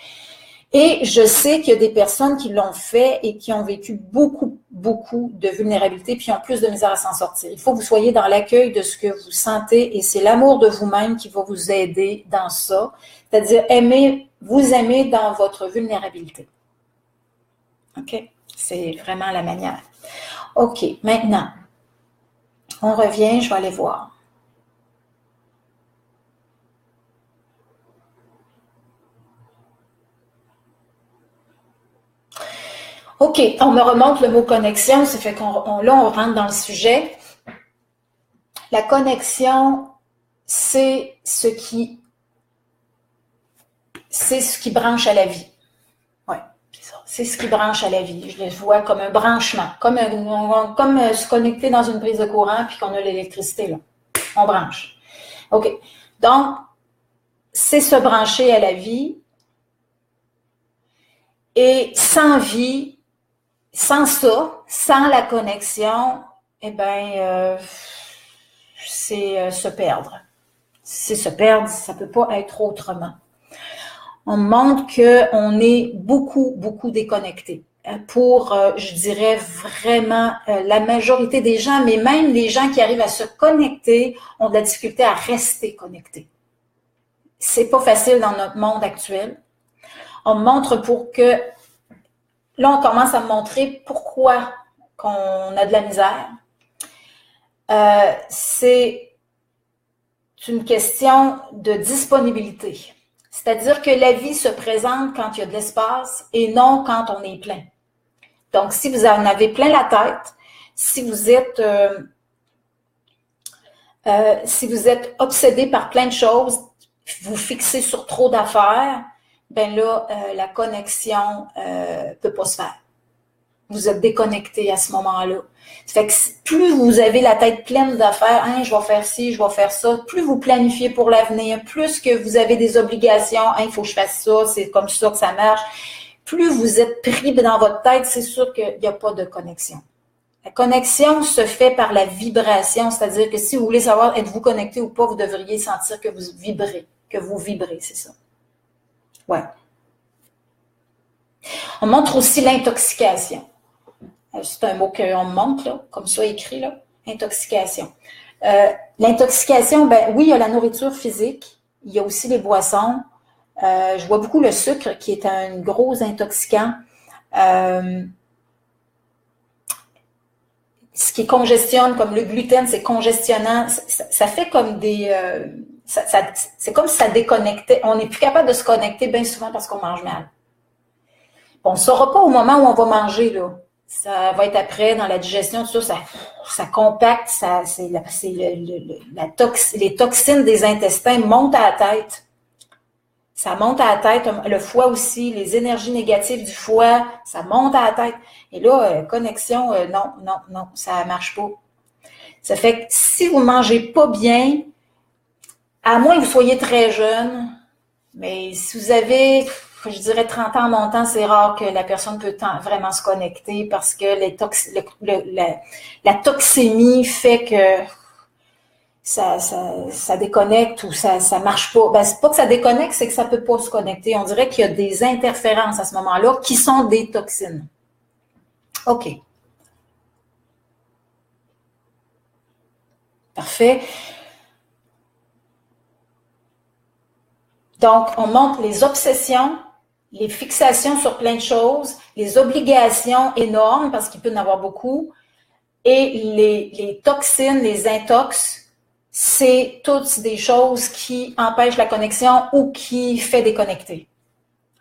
Et je sais qu'il y a des personnes qui l'ont fait et qui ont vécu beaucoup, beaucoup de vulnérabilité, puis ont plus de misère à s'en sortir. Il faut que vous soyez dans l'accueil de ce que vous sentez et c'est l'amour de vous-même qui va vous aider dans ça. C'est-à-dire vous aimer dans votre vulnérabilité. OK? C'est vraiment la manière. OK, maintenant, on revient, je vais aller voir. OK, on me remonte le mot connexion, ça fait là, on rentre dans le sujet. La connexion, c'est ce qui branche à la vie. Oui, c'est ça. C'est ce qui branche à la vie. Je le vois comme un branchement, comme se connecter dans une prise de courant puis qu'on a l'électricité, là. On branche. OK. Donc, c'est se brancher à la vie. Et sans vie, sans ça, sans la connexion, eh bien, c'est se perdre. C'est se perdre, ça ne peut pas être autrement. On montre qu'on est beaucoup, beaucoup déconnecté. Pour, je dirais vraiment, la majorité des gens, mais même les gens qui arrivent à se connecter ont de la difficulté à rester connectés. C'est pas facile dans notre monde actuel. On montre pour que... Là, on commence à me montrer pourquoi qu'on a de la misère. C'est une question de disponibilité. C'est-à-dire que la vie se présente quand il y a de l'espace et non quand on est plein. Donc, si vous en avez plein la tête, si vous êtes obsédé par plein de choses, vous fixez sur trop d'affaires, ben là, la connexion peut pas se faire. Vous êtes déconnecté à ce moment-là. Ça fait que plus vous avez la tête pleine d'affaires, hein, je vais faire ci, je vais faire ça, plus vous planifiez pour l'avenir, plus que vous avez des obligations, hein, il faut que je fasse ça, c'est comme ça que ça marche, plus vous êtes pris dans votre tête, c'est sûr qu'il n'y a pas de connexion. La connexion se fait par la vibration, c'est-à-dire que si vous voulez savoir êtes-vous connecté ou pas, vous devriez sentir que vous vibrez, c'est ça. Ouais. On montre aussi l'intoxication. C'est un mot qu'on me montre, là, comme ça écrit, là, intoxication. L'intoxication, ben oui, il y a la nourriture physique, il y a aussi les boissons. Je vois beaucoup le sucre qui est un gros intoxicant. Ce qui congestionne, comme le gluten, c'est congestionnant. Ça fait comme des... c'est comme si ça déconnectait. On n'est plus capable de se connecter bien souvent parce qu'on mange mal. On ne saura pas au moment où on va manger, là. Ça va être après, dans la digestion, tout ça, ça compacte, les toxines des intestins montent à la tête. Ça monte à la tête, le foie aussi, les énergies négatives du foie, ça monte à la tête. Et là, connexion, non, ça ne marche pas. Ça fait que si vous ne mangez pas bien, à moins que vous soyez très jeune, mais si vous avez... je dirais 30 ans en montant, c'est rare que la personne peut vraiment se connecter parce que la toxémie fait que ça déconnecte ou ça marche pas. Ben, c'est pas que ça déconnecte, c'est que ça peut pas se connecter. On dirait qu'il y a des interférences à ce moment-là qui sont des toxines. OK. Parfait. Donc, on montre les obsessions, les fixations sur plein de choses, les obligations énormes, parce qu'il peut y en avoir beaucoup, et les toxines, les intox, c'est toutes des choses qui empêchent la connexion ou qui fait déconnecter.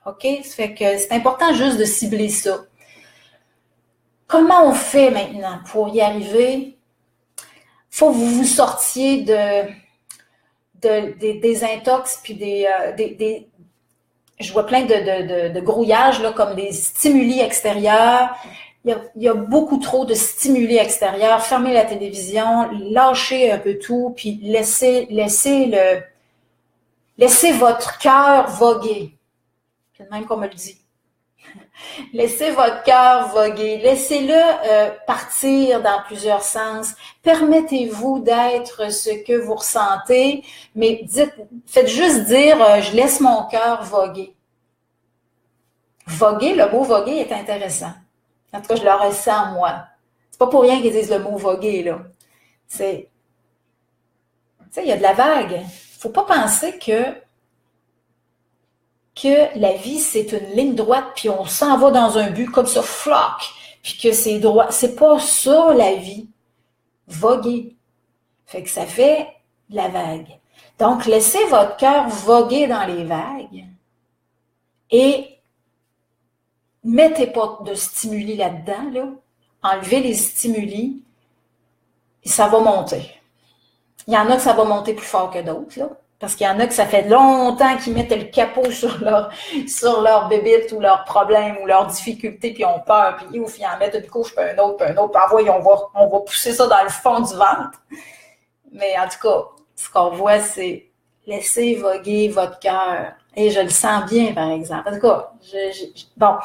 OK? Ça fait que c'est important juste de cibler ça. Comment on fait maintenant pour y arriver? Il faut que vous vous sortiez des intox puis je vois plein de grouillages là, comme des stimuli extérieurs. Il y a beaucoup trop de stimuli extérieurs. Fermez la télévision, lâchez un peu tout, puis laissez votre cœur voguer. C'est même qu'on me le dit. Laissez votre cœur voguer. Laissez-le partir dans plusieurs sens. Permettez-vous d'être ce que vous ressentez, mais faites juste dire je laisse mon cœur voguer. Voguer, le mot voguer est intéressant. En tout cas, je le ressens moi. C'est pas pour rien qu'ils disent le mot voguer, là. Tu sais, il y a de la vague. Faut pas penser que la vie, c'est une ligne droite, puis on s'en va dans un but comme ça, floc, puis que c'est droit. C'est pas ça, la vie. Voguer. Fait que ça fait de la vague. Donc, laissez votre cœur voguer dans les vagues et mettez pas de stimuli là-dedans, là. Enlevez les stimuli et ça va monter. Il y en a que ça va monter plus fort que d'autres, là. Parce qu'il y en a que ça fait longtemps qu'ils mettent le capot sur leur bébite ou leurs problèmes ou leurs difficultés, puis ont peur, puis ouf, ils en mettent une couche, puis un autre, puis on va pousser ça dans le fond du ventre. Mais en tout cas, ce qu'on voit, c'est laisser voguer votre cœur. Et je le sens bien, par exemple. En tout cas, bon.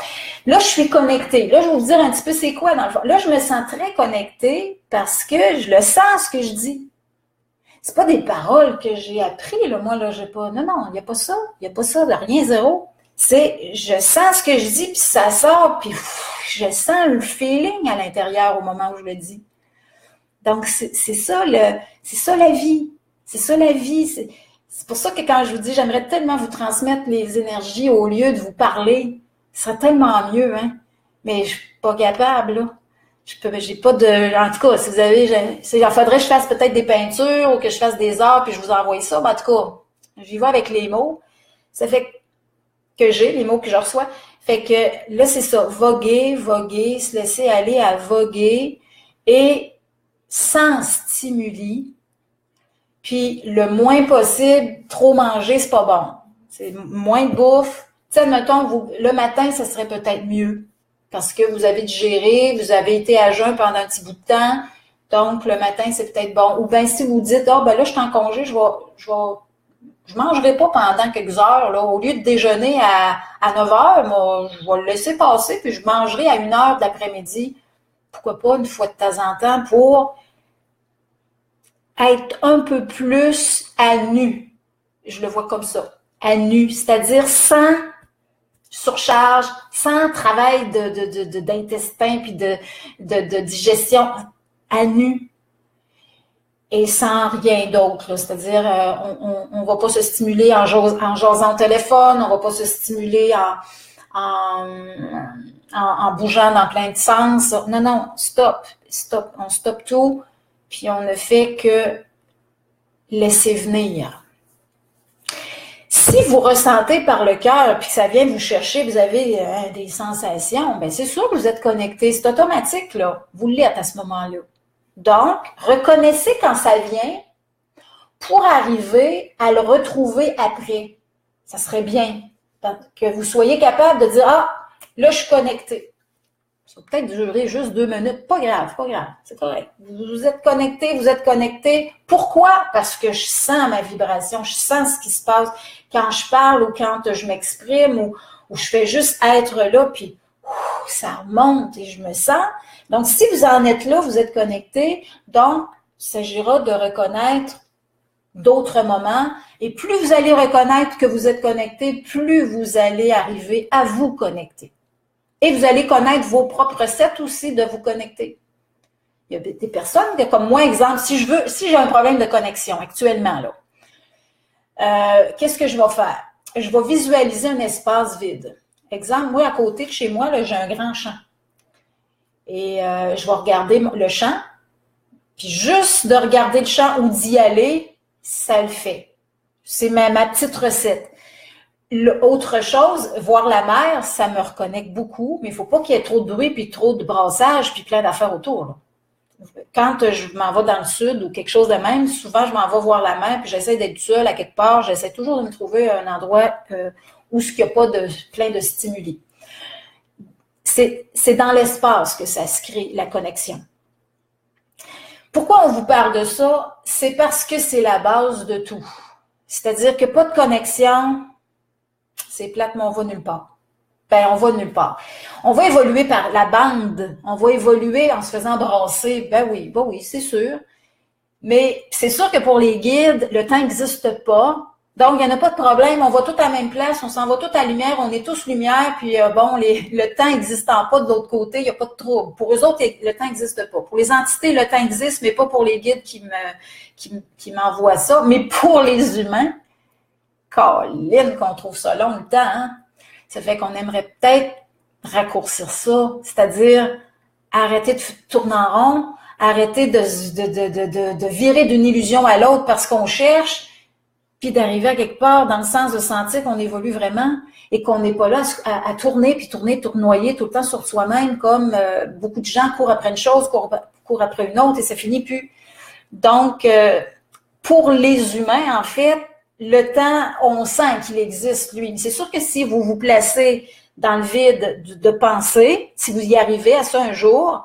Là, je suis connectée. Là, je vais vous dire un petit peu c'est quoi, dans le fond. Là, je me sens très connectée parce que je le sens, ce que je dis. C'est pas des paroles que j'ai appris, là. Moi, là, j'ai pas... Non, il n'y a pas ça. Il n'y a pas ça, de rien, zéro. C'est, je sens ce que je dis, puis ça sort, puis je sens le feeling à l'intérieur au moment où je le dis. Donc, c'est ça la vie. C'est ça la vie. C'est pour ça que quand je vous dis, j'aimerais tellement vous transmettre les énergies au lieu de vous parler. Ce serait tellement mieux, hein. Mais je suis pas capable, là. J'ai pas de... En tout cas, si vous avez... il faudrait que je fasse peut-être des peintures ou que je fasse des arts puis je vous envoie ça. Mais en tout cas, j'y vais avec les mots. Ça fait que j'ai, les mots que je reçois. Fait que là, c'est ça. Voguer, se laisser aller à voguer et sans stimuli. Puis le moins possible, trop manger, c'est pas bon. C'est moins de bouffe. Tu sais, admettons, le matin, ça serait peut-être mieux. Parce que vous avez digéré, vous avez été à jeun pendant un petit bout de temps, donc le matin, c'est peut-être bon. Ou bien si vous dites, ben là, je suis en congé, je mangerai pas pendant quelques heures, là. Au lieu de déjeuner à 9 heures, moi, je vais le laisser passer, puis je mangerai à 1 heure de l'après-midi. Pourquoi pas une fois de temps en temps pour être un peu plus à nu. Je le vois comme ça. À nu, c'est-à-dire sans surcharge, sans travail d'intestin puis de digestion, à nu et sans rien d'autre. C'est-à-dire, on va pas se stimuler en jasant au téléphone, on va pas se stimuler en bougeant dans plein de sens. Non, stop, on stoppe tout, puis on ne fait que laisser venir. Si vous ressentez par le cœur, puis que ça vient vous chercher, vous avez des sensations, bien c'est sûr que vous êtes connecté. C'est automatique, là. Vous l'êtes à ce moment-là. Donc, reconnaissez quand ça vient pour arriver à le retrouver après. Ça serait bien que vous soyez capable de dire, là, je suis connecté. Ça va peut-être durer juste 2 minutes. Pas grave, c'est correct. Vous êtes connecté. Pourquoi? Parce que je sens ma vibration, je sens ce qui se passe quand je parle ou quand je m'exprime ou je fais juste être là, puis ça remonte et je me sens. Donc, si vous en êtes là, vous êtes connecté, donc il s'agira de reconnaître d'autres moments. Et plus vous allez reconnaître que vous êtes connecté, plus vous allez arriver à vous connecter. Et vous allez connaître vos propres recettes aussi de vous connecter. Il y a des personnes, comme moi, exemple, si j'ai un problème de connexion actuellement, là, qu'est-ce que je vais faire? Je vais visualiser un espace vide. Exemple, moi, à côté de chez moi, là, j'ai un grand champ. Et je vais regarder le champ, puis juste de regarder le champ ou d'y aller, ça le fait. C'est ma petite recette. Autre chose, voir la mer, ça me reconnecte beaucoup, mais il ne faut pas qu'il y ait trop de bruit, puis trop de brassage, puis plein d'affaires autour. Là. Quand je m'en vais dans le sud ou quelque chose de même, souvent je m'en vais voir la mer, puis j'essaie d'être seule à quelque part, j'essaie toujours de me trouver un endroit où il n'y a pas plein de stimuli. C'est dans l'espace que ça se crée, la connexion. Pourquoi on vous parle de ça? C'est parce que c'est la base de tout. C'est-à-dire que pas de connexion, c'est plate, mais on va nulle part. Ben, on va nulle part. On va évoluer par la bande. On va évoluer en se faisant brasser. Ben oui, c'est sûr. Mais c'est sûr que pour les guides, le temps n'existe pas. Donc, il n'y en a pas de problème. On va tous à la même place. On s'en va tous à la lumière. On est tous lumière. Puis, le temps n'existant pas de l'autre côté, il n'y a pas de trouble. Pour eux autres, le temps n'existe pas. Pour les entités, le temps existe, mais pas pour les guides qui m'envoient ça. Mais pour les humains, Colline, qu'on trouve ça long le temps, hein? Ça fait qu'on aimerait peut-être raccourcir ça, c'est-à-dire arrêter de tourner en rond, arrêter de virer d'une illusion à l'autre parce qu'on cherche, puis d'arriver à quelque part dans le sens de sentir qu'on évolue vraiment et qu'on n'est pas là à tourner, puis tournoyer tout le temps sur soi-même comme beaucoup de gens courent après une chose, courent après une autre et ça finit plus. Donc, pour les humains, en fait, le temps, on sent qu'il existe, lui. C'est sûr que si vous vous placez dans le vide de pensée, si vous y arrivez à ça un jour,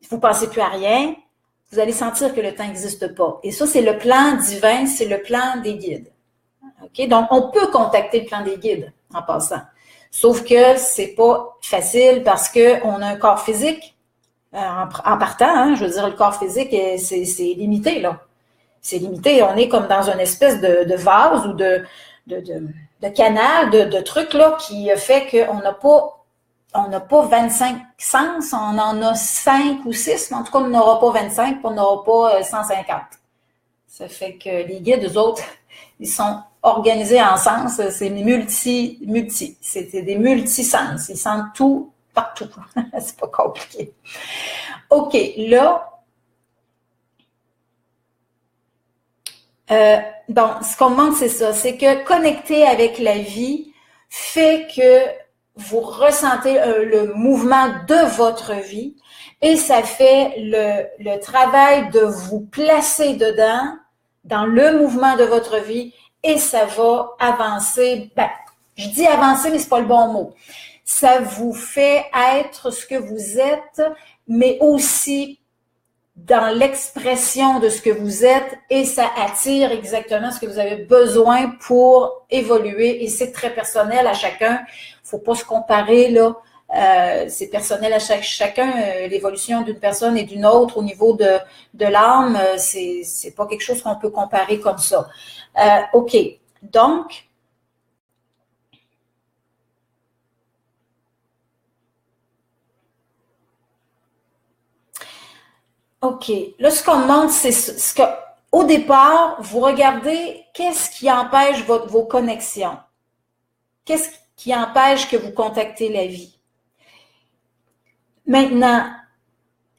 vous ne pensez plus à rien, vous allez sentir que le temps n'existe pas. Et ça, c'est le plan divin, c'est le plan des guides. Okay? Donc, on peut contacter le plan des guides en passant. Sauf que c'est pas facile parce qu'on a un corps physique en partant. Hein, je veux dire, le corps physique, c'est limité, là. C'est limité. On est comme dans une espèce de vase ou de canal, de truc là, qui fait qu'on n'a pas 25 sens, on en a 5 ou 6, mais en tout cas, on n'aura pas 25, puis on n'aura pas 150. Ça fait que les guides, eux autres, ils sont organisés en sens, c'est multi. C'est des multisens. Ils sentent tout partout. C'est pas compliqué. OK, là, bon, ce qu'on demande, c'est ça, c'est que connecter avec la vie fait que vous ressentez le mouvement de votre vie et ça fait le travail de vous placer dedans, dans le mouvement de votre vie et ça va avancer. Ben, je dis avancer, mais c'est pas le bon mot. Ça vous fait être ce que vous êtes, mais aussi dans l'expression de ce que vous êtes et ça attire exactement ce que vous avez besoin pour évoluer et c'est très personnel à chacun. Faut pas se comparer là. C'est personnel à chacun. L'évolution d'une personne et d'une autre au niveau de l'âme, c'est pas quelque chose qu'on peut comparer comme ça. OK. Donc, OK. Là, ce qu'on demande, c'est ce que, au départ, vous regardez qu'est-ce qui empêche vos connexions. Qu'est-ce qui empêche que vous contactez la vie? Maintenant,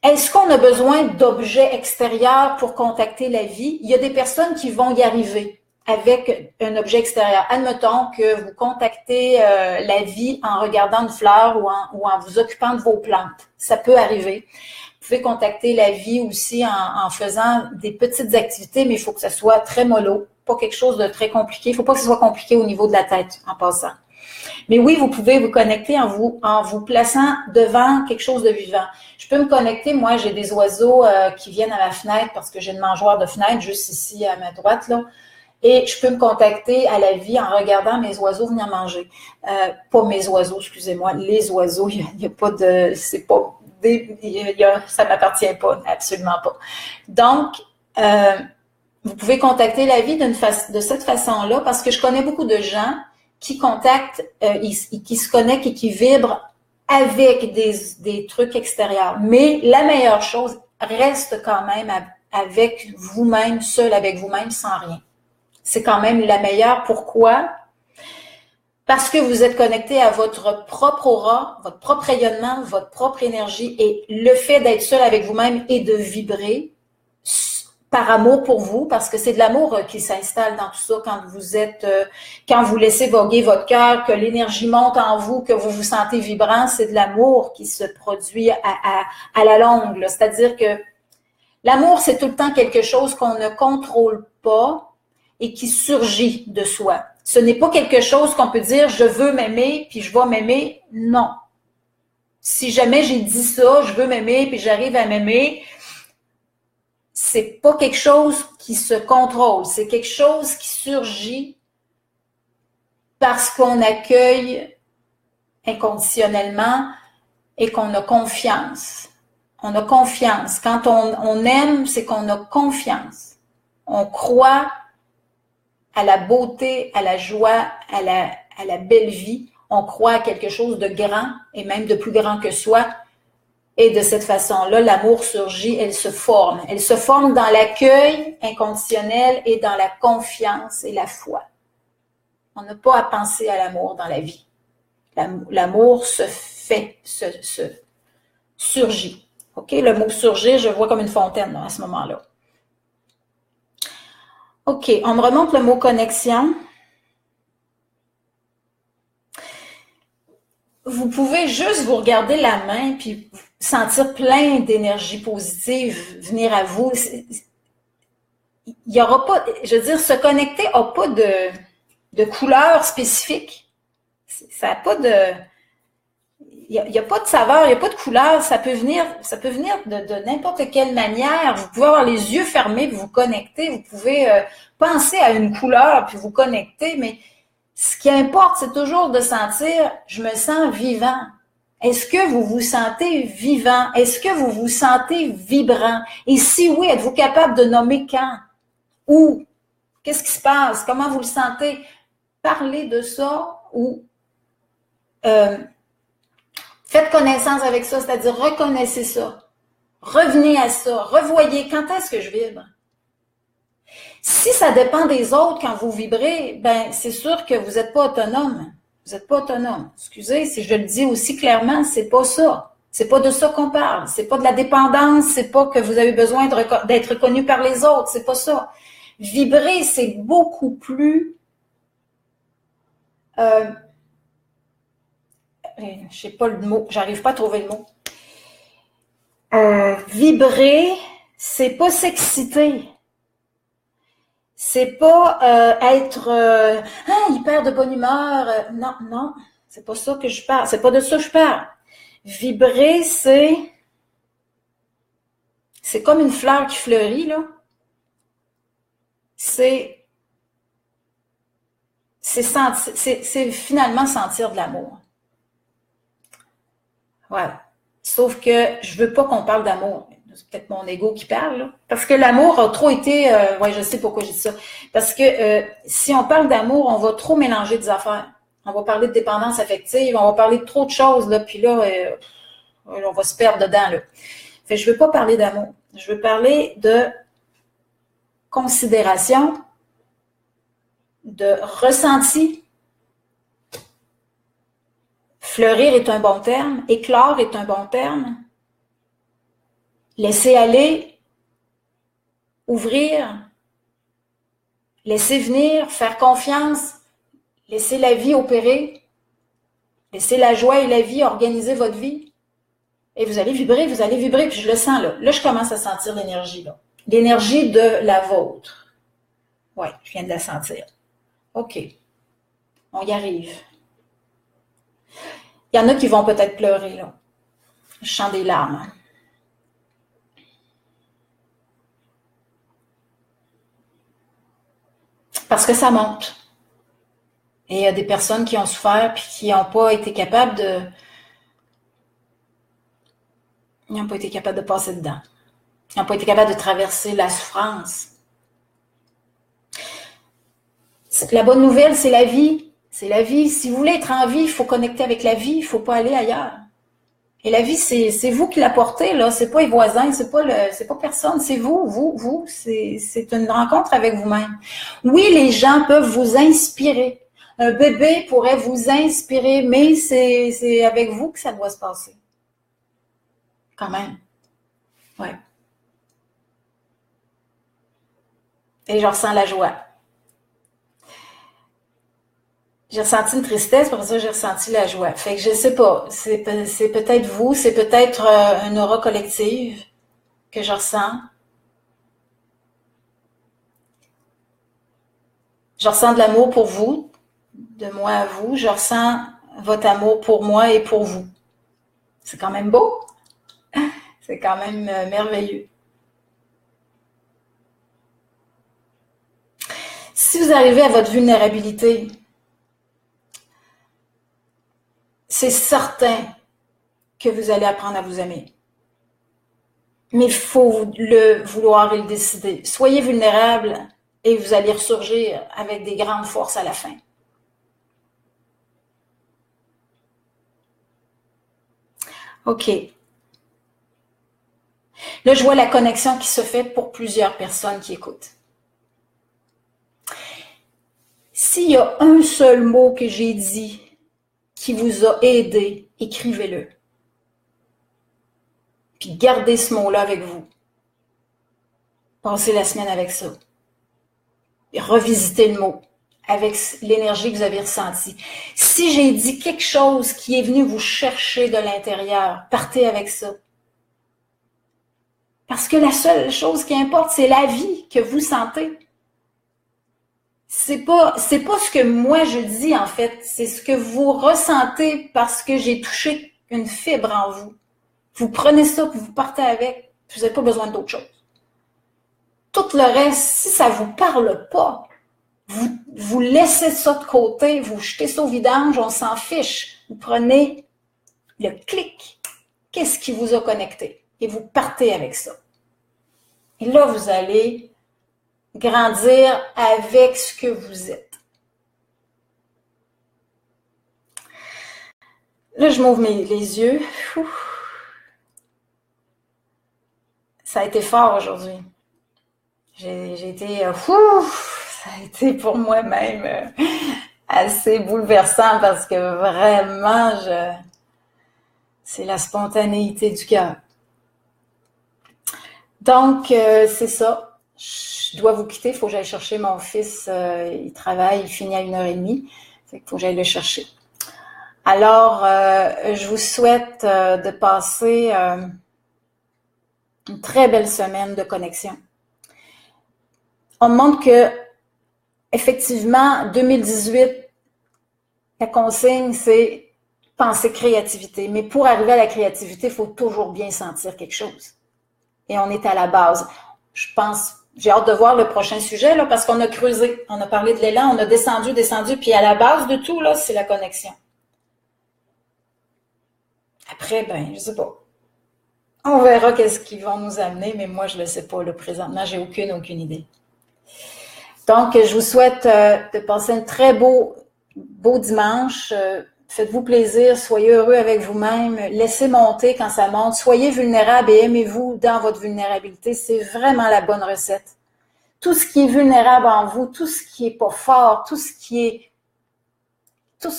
est-ce qu'on a besoin d'objets extérieurs pour contacter la vie? Il y a des personnes qui vont y arriver avec un objet extérieur. Admettons que vous contactez la vie en regardant une fleur ou en vous occupant de vos plantes. Ça peut arriver. Vous pouvez contacter la vie aussi en faisant des petites activités, mais il faut que ça soit très mollo, pas quelque chose de très compliqué. Il ne faut pas que ce soit compliqué au niveau de la tête en passant. Mais oui, vous pouvez vous connecter en vous plaçant devant quelque chose de vivant. Je peux me connecter, moi, j'ai des oiseaux qui viennent à ma fenêtre parce que j'ai une mangeoire de fenêtre juste ici à ma droite, là. Et je peux me contacter à la vie en regardant mes oiseaux venir manger. Pas mes oiseaux, excusez-moi, les oiseaux, il n'y a pas de... C'est pas... ça ne m'appartient pas, absolument pas. Donc, vous pouvez contacter la vie de cette façon-là parce que je connais beaucoup de gens qui contactent, qui se connectent et qui vibrent avec des trucs extérieurs. Mais la meilleure chose reste quand même avec vous-même, seul avec vous-même, sans rien. C'est quand même la meilleure. Pourquoi? parce que vous êtes connecté à votre propre aura, votre propre rayonnement, votre propre énergie, et le fait d'être seul avec vous-même et de vibrer par amour pour vous, parce que c'est de l'amour qui s'installe dans tout ça quand vous laissez voguer votre cœur, que l'énergie monte en vous, que vous vous sentez vibrant, c'est de l'amour qui se produit à la longue. C'est-à-dire que l'amour, c'est tout le temps quelque chose qu'on ne contrôle pas et qui surgit de soi. Ce n'est pas quelque chose qu'on peut dire « je veux m'aimer, puis je vais m'aimer ». Non. Si jamais j'ai dit ça, je veux m'aimer, puis j'arrive à m'aimer, c'est pas quelque chose qui se contrôle, c'est quelque chose qui surgit parce qu'on accueille inconditionnellement et qu'on a confiance. On a confiance. Quand on aime, c'est qu'on a confiance. On croit à la beauté, à la joie, à la belle vie. On croit à quelque chose de grand et même de plus grand que soi. Et de cette façon-là, l'amour surgit, elle se forme. Elle se forme dans l'accueil inconditionnel et dans la confiance et la foi. On n'a pas à penser à l'amour dans la vie. L'amour se fait, se surgit. OK? Le mot surgir, je vois comme une fontaine là, à ce moment-là. OK, on me remonte le mot connexion. Vous pouvez juste vous regarder la main puis sentir plein d'énergie positive venir à vous. Il n'y aura pas, je veux dire, se connecter n'a pas de couleur spécifique. Ça n'a pas de... Il n'y a pas de saveur, il n'y a pas de couleur. Ça peut venir de n'importe quelle manière. Vous pouvez avoir les yeux fermés puis vous connecter. Vous pouvez penser à une couleur puis vous connecter, mais ce qui importe, c'est toujours de sentir « je me sens vivant ». Est-ce que vous vous sentez vivant? Est-ce que vous vous sentez vibrant? Et si oui, êtes-vous capable de nommer quand? Où? Qu'est-ce qui se passe? Comment vous le sentez? Parlez de ça ou faites connaissance avec ça, c'est-à-dire reconnaissez ça. Revenez à ça. Revoyez quand est-ce que je vibre. Si ça dépend des autres quand vous vibrez, ben c'est sûr que vous n'êtes pas autonome. Vous n'êtes pas autonome. Excusez si je le dis aussi clairement, c'est pas ça. C'est pas de ça qu'on parle. C'est pas de la dépendance. C'est pas que vous avez besoin d'être reconnu par les autres. C'est pas ça. Vibrer, c'est beaucoup plus... je sais pas le mot. J'arrive pas à trouver le mot. Vibrer, c'est pas s'exciter. C'est pas être hyper de bonne humeur. Non, c'est pas ça que je parle. C'est pas de ça que je parle. Vibrer, c'est comme une fleur qui fleurit, là. C'est finalement sentir de l'amour. Voilà. Sauf que je veux pas qu'on parle d'amour. C'est peut-être mon ego qui parle, là. Parce que l'amour a trop été... je sais pourquoi j'ai dit ça. Parce que si on parle d'amour, on va trop mélanger des affaires. On va parler de dépendance affective, on va parler de trop de choses, là, puis là, on va se perdre dedans, là. Fait que je veux pas parler d'amour. Je veux parler de considération, de ressenti. Fleurir est un bon terme. Éclore est un bon terme. Laisser aller, ouvrir, laisser venir, faire confiance, laisser la vie opérer, laisser la joie et la vie organiser votre vie. Et vous allez vibrer, puis je le sens là. Là, je commence à sentir l'énergie là. L'énergie de la vôtre. Oui, je viens de la sentir. OK. On y arrive. Il y en a qui vont peut-être pleurer là. Je sens des larmes. Parce que ça monte. Et il y a des personnes qui ont souffert puis qui n'ont pas été capables de... Ils n'ont pas été capables de passer dedans. Ils n'ont pas été capables de traverser la souffrance. La bonne nouvelle, c'est la vie. C'est la vie. Si vous voulez être en vie, il faut connecter avec la vie. Il ne faut pas aller ailleurs. Et la vie, c'est vous qui la portez, là. C'est pas les voisins, c'est pas personne, c'est vous. C'est une rencontre avec vous-même. Oui, les gens peuvent vous inspirer. Un bébé pourrait vous inspirer, mais c'est avec vous que ça doit se passer. Quand même. Ouais. Et je ressens la joie. J'ai ressenti une tristesse, pour ça j'ai ressenti la joie. Fait que je sais pas, c'est peut-être vous, c'est peut-être une aura collective que je ressens. Je ressens de l'amour pour vous, de moi à vous. Je ressens votre amour pour moi et pour vous. C'est quand même beau. C'est quand même merveilleux. Si vous arrivez à votre vulnérabilité, c'est certain que vous allez apprendre à vous aimer. Mais il faut le vouloir et le décider. Soyez vulnérable et vous allez ressurgir avec des grandes forces à la fin. OK. Là, je vois la connexion qui se fait pour plusieurs personnes qui écoutent. S'il y a un seul mot que j'ai dit qui vous a aidé, écrivez-le. Puis gardez ce mot-là avec vous. Passez la semaine avec ça. Et revisitez le mot avec l'énergie que vous avez ressentie. Si j'ai dit quelque chose qui est venu vous chercher de l'intérieur, partez avec ça. Parce que la seule chose qui importe, c'est la vie que vous sentez. C'est pas ce que moi je dis en fait, c'est ce que vous ressentez parce que j'ai touché une fibre en vous. Vous prenez ça et vous partez avec, vous n'avez pas besoin d'autre chose. Tout le reste, si ça ne vous parle pas, vous laissez ça de côté, vous jetez ça au vidange, on s'en fiche. Vous prenez le clic, qu'est-ce qui vous a connecté? Et vous partez avec ça. Et là, vous allez grandir avec ce que vous êtes. Là, je m'ouvre les yeux. Ça a été fort aujourd'hui. J'ai été... ça a été pour moi-même assez bouleversant parce que vraiment, c'est la spontanéité du cœur. Donc, c'est ça. Je dois vous quitter. Il faut que j'aille chercher mon fils. Il travaille, il finit à 1h30. Il faut que j'aille le chercher. Alors, je vous souhaite de passer une très belle semaine de connexion. On me montre que, effectivement, 2018, la consigne, c'est penser créativité. Mais pour arriver à la créativité, il faut toujours bien sentir quelque chose. Et on est à la base. Je pense, j'ai hâte de voir le prochain sujet, là, parce qu'on a creusé. On a parlé de l'élan, on a descendu, puis à la base de tout, là, c'est la connexion. Après, je sais pas. On verra qu'est-ce qu'ils vont nous amener, mais moi, je le sais pas, là, présentement, j'ai aucune idée. Donc, je vous souhaite de passer un très beau dimanche. Faites-vous plaisir, soyez heureux avec vous-même, laissez monter quand ça monte, soyez vulnérable et aimez-vous dans votre vulnérabilité. C'est vraiment la bonne recette. Tout ce qui est vulnérable en vous, tout ce qui est pas fort, tout ce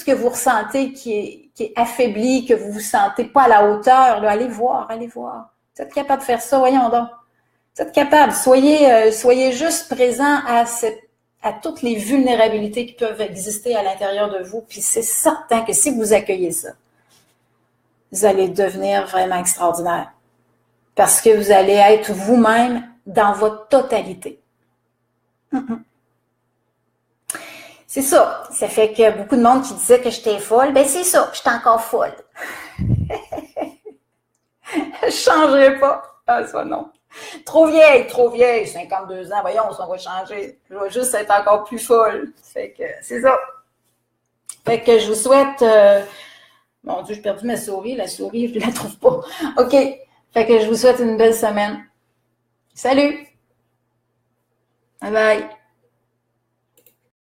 que vous ressentez qui est affaibli, que vous vous sentez pas à la hauteur, là, allez voir. Vous êtes capable de faire ça, voyons donc. Vous êtes capable. Soyez juste présent à toutes les vulnérabilités qui peuvent exister à l'intérieur de vous. Puis c'est certain que si vous accueillez ça, vous allez devenir vraiment extraordinaire. Parce que vous allez être vous-même dans votre totalité. C'est ça. Ça fait que beaucoup de monde qui disait que j'étais folle. C'est ça, je suis encore folle. Je changerai pas. Ah, ça non. Trop vieille, 52 ans, voyons, on va changer. Je vais juste être encore plus folle. Fait que c'est ça. Fait que je vous souhaite... Mon Dieu, j'ai perdu ma souris. La souris, je ne la trouve pas. OK. Fait que je vous souhaite une belle semaine. Salut! Bye bye!